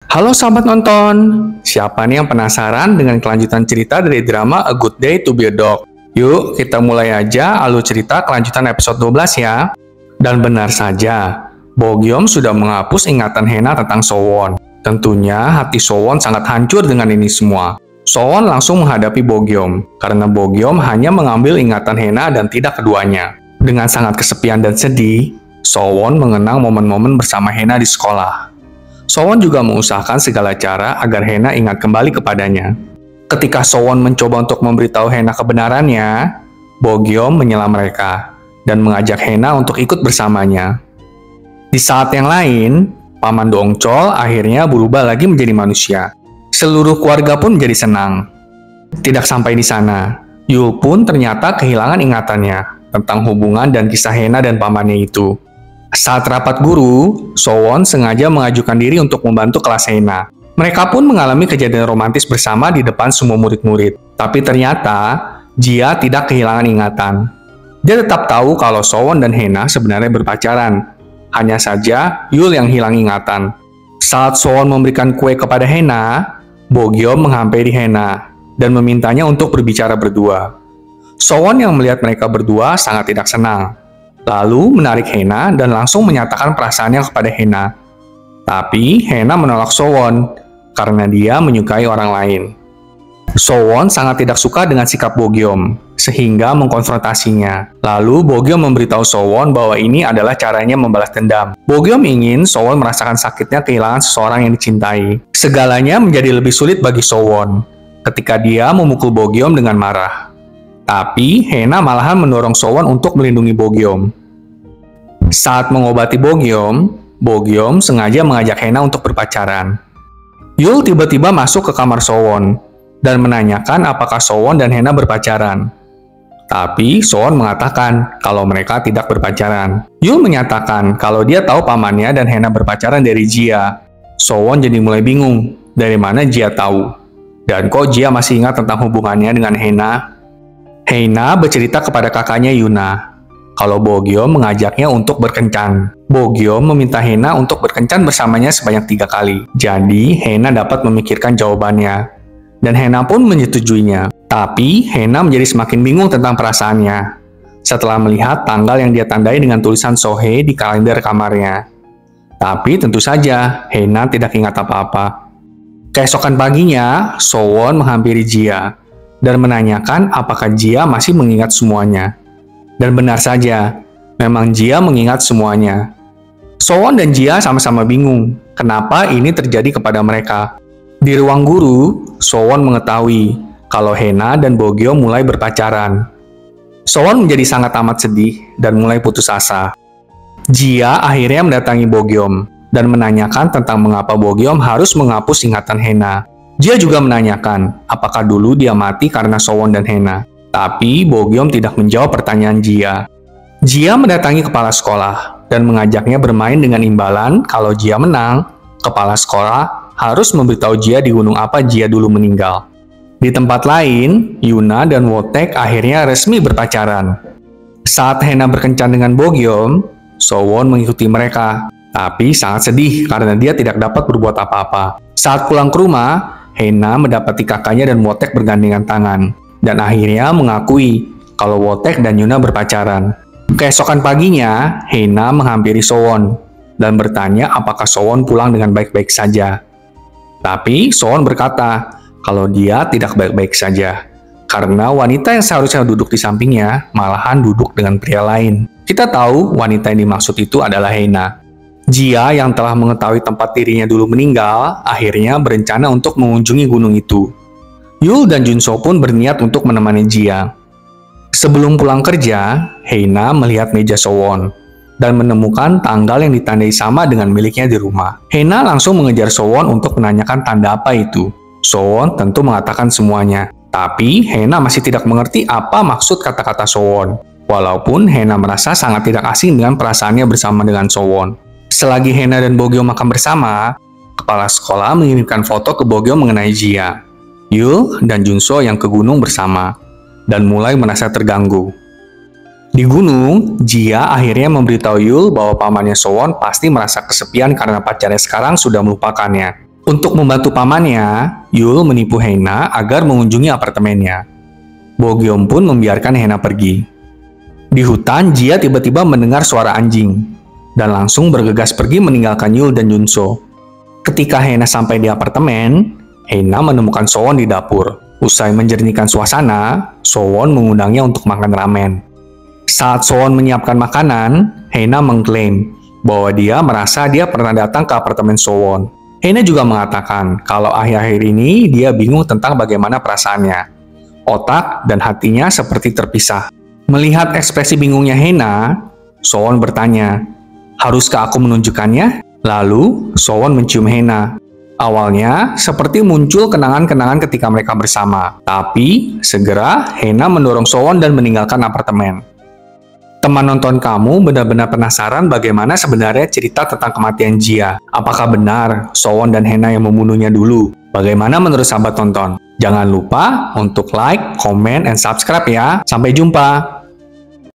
Halo sahabat nonton, siapa nih yang penasaran dengan kelanjutan cerita dari drama A Good Day to Be a Dog? Yuk, kita mulai aja alur cerita kelanjutan episode 12 ya. Dan benar saja, Bogyom sudah menghapus ingatan Hena tentang Sowon. Tentunya hati Sowon sangat hancur dengan ini semua. Sowon langsung menghadapi Bogyom, karena Bogyom hanya mengambil ingatan Hena dan tidak keduanya. Dengan sangat kesepian dan sedih, Sowon mengenang momen-momen bersama Hena di sekolah. Sowon juga mengusahakan segala cara agar Hena ingat kembali kepadanya. Ketika Sowon mencoba untuk memberitahu Hena kebenarannya, Bogyom menyela mereka dan mengajak Hena untuk ikut bersamanya. Di saat yang lain, Paman Dongchol akhirnya berubah lagi menjadi manusia. Seluruh keluarga pun menjadi senang. Tidak sampai di sana, Yul pun ternyata kehilangan ingatannya tentang hubungan dan kisah Hena dan pamannya itu. Saat rapat guru, Sowon sengaja mengajukan diri untuk membantu kelas Hena. Mereka pun mengalami kejadian romantis bersama di depan semua murid-murid. Tapi ternyata, Jia tidak kehilangan ingatan. Dia tetap tahu kalau Sowon dan Hena sebenarnya berpacaran. Hanya saja, Yul yang hilang ingatan. Saat Sowon memberikan kue kepada Hena, Bogyom menghampiri Hena dan memintanya untuk berbicara berdua. Sowon yang melihat mereka berdua sangat tidak senang. Lalu menarik Hena dan langsung menyatakan perasaannya kepada Hena. Tapi Hena menolak Sowon karena dia menyukai orang lain. Sowon sangat tidak suka dengan sikap Bogyom, sehingga mengkonfrontasinya. Lalu Bogyom memberitahu Sowon bahwa ini adalah caranya membalas dendam. Bogyom ingin Sowon merasakan sakitnya kehilangan seseorang yang dicintai. Segalanya menjadi lebih sulit bagi Sowon ketika dia memukul Bogyom dengan marah. Tapi Hena malahan mendorong Sowon untuk melindungi Bogyom. Saat mengobati Bogyom, Bogyom sengaja mengajak Hena untuk berpacaran. Yul tiba-tiba masuk ke kamar Sowon dan menanyakan apakah Sowon dan Hena berpacaran. Tapi Sowon mengatakan kalau mereka tidak berpacaran. Yul menyatakan kalau dia tahu pamannya dan Hena berpacaran dari Jia. Sowon jadi mulai bingung dari mana Jia tahu. Dan kok Jia masih ingat tentang hubungannya dengan Hena? Hena bercerita kepada kakaknya Yuna kalau Bogyom mengajaknya untuk berkencan. Bogyom meminta Hena untuk berkencan bersamanya sebanyak 3 kali. Jadi, Hena dapat memikirkan jawabannya. Dan Hena pun menyetujuinya. Tapi, Hena menjadi semakin bingung tentang perasaannya setelah melihat tanggal yang dia tandai dengan tulisan Sohei di kalender kamarnya. Tapi tentu saja, Hena tidak ingat apa-apa. Keesokan paginya, Sowon menghampiri Jia dan menanyakan apakah Jia masih mengingat semuanya. Dan benar saja, memang Jia mengingat semuanya. Sowon dan Jia sama-sama bingung kenapa ini terjadi kepada mereka. Di ruang guru, Sowon mengetahui kalau Hena dan Bogyom mulai berpacaran. Sowon menjadi sangat amat sedih dan mulai putus asa. Jia akhirnya mendatangi Bogyom dan menanyakan tentang mengapa Bogyom harus menghapus ingatan Hena. Jia juga menanyakan apakah dulu dia mati karena Sowon dan Hena. Tapi Bogyom tidak menjawab pertanyaan Jia. Jia mendatangi kepala sekolah dan mengajaknya bermain dengan imbalan kalau Jia menang, kepala sekolah harus memberitahu Jia di gunung apa Jia dulu meninggal. Di tempat lain, Yuna dan Wotek akhirnya resmi berpacaran. Saat Hena berkencan dengan Bogyom, Sowon mengikuti mereka, tapi sangat sedih karena dia tidak dapat berbuat apa-apa. Saat pulang ke rumah, Hena mendapati kakaknya dan Wotek bergandengan tangan, dan akhirnya mengakui kalau Wotek dan Yuna berpacaran. Keesokan paginya, Hena menghampiri Sowon dan bertanya apakah Sowon pulang dengan baik-baik saja. Tapi Sowon berkata kalau dia tidak baik-baik saja, karena wanita yang seharusnya duduk di sampingnya malahan duduk dengan pria lain. Kita tahu wanita yang dimaksud itu adalah Hena. Jia yang telah mengetahui tempat dirinya dulu meninggal, akhirnya berencana untuk mengunjungi gunung itu. Yul dan Junso pun berniat untuk menemani Jia. Sebelum pulang kerja, Hena melihat meja Sowon dan menemukan tanggal yang ditandai sama dengan miliknya di rumah. Hena langsung mengejar Sowon untuk menanyakan tanda apa itu. Sowon tentu mengatakan semuanya, tapi Hena masih tidak mengerti apa maksud kata-kata Sowon. Walaupun Hena merasa sangat tidak asing dengan perasaannya bersama dengan Sowon. Selagi Hena dan Bogyom makan bersama, kepala sekolah mengirimkan foto ke Bogyom mengenai Jia. Yul dan Junso yang ke gunung bersama, dan mulai merasa terganggu. Di gunung, Jia akhirnya memberitahu Yul bahwa pamannya Sowon pasti merasa kesepian karena pacarnya sekarang sudah melupakannya. Untuk membantu pamannya, Yul menipu Hena agar mengunjungi apartemennya. Bo-gyeom pun membiarkan Hena pergi. Di hutan, Jia tiba-tiba mendengar suara anjing dan langsung bergegas pergi meninggalkan Yul dan Junso. Ketika Hena sampai di apartemen, Hena menemukan Sowon di dapur. Usai menjernihkan suasana, Sowon mengundangnya untuk makan ramen. Saat Sowon menyiapkan makanan, Hena mengklaim bahwa dia merasa dia pernah datang ke apartemen Sowon. Hena juga mengatakan kalau akhir-akhir ini dia bingung tentang bagaimana perasaannya. Otak dan hatinya seperti terpisah. Melihat ekspresi bingungnya Hena, Sowon bertanya, "Haruskah aku menunjukkannya?" Lalu, Sowon mencium Hena. Awalnya, seperti muncul kenangan-kenangan ketika mereka bersama. Tapi, segera Hena mendorong Sowon dan meninggalkan apartemen. Teman nonton kamu benar-benar penasaran bagaimana sebenarnya cerita tentang kematian Jia. Apakah benar Sowon dan Hena yang membunuhnya dulu? Bagaimana menurut sahabat tonton? Jangan lupa untuk like, comment, and subscribe ya. Sampai jumpa!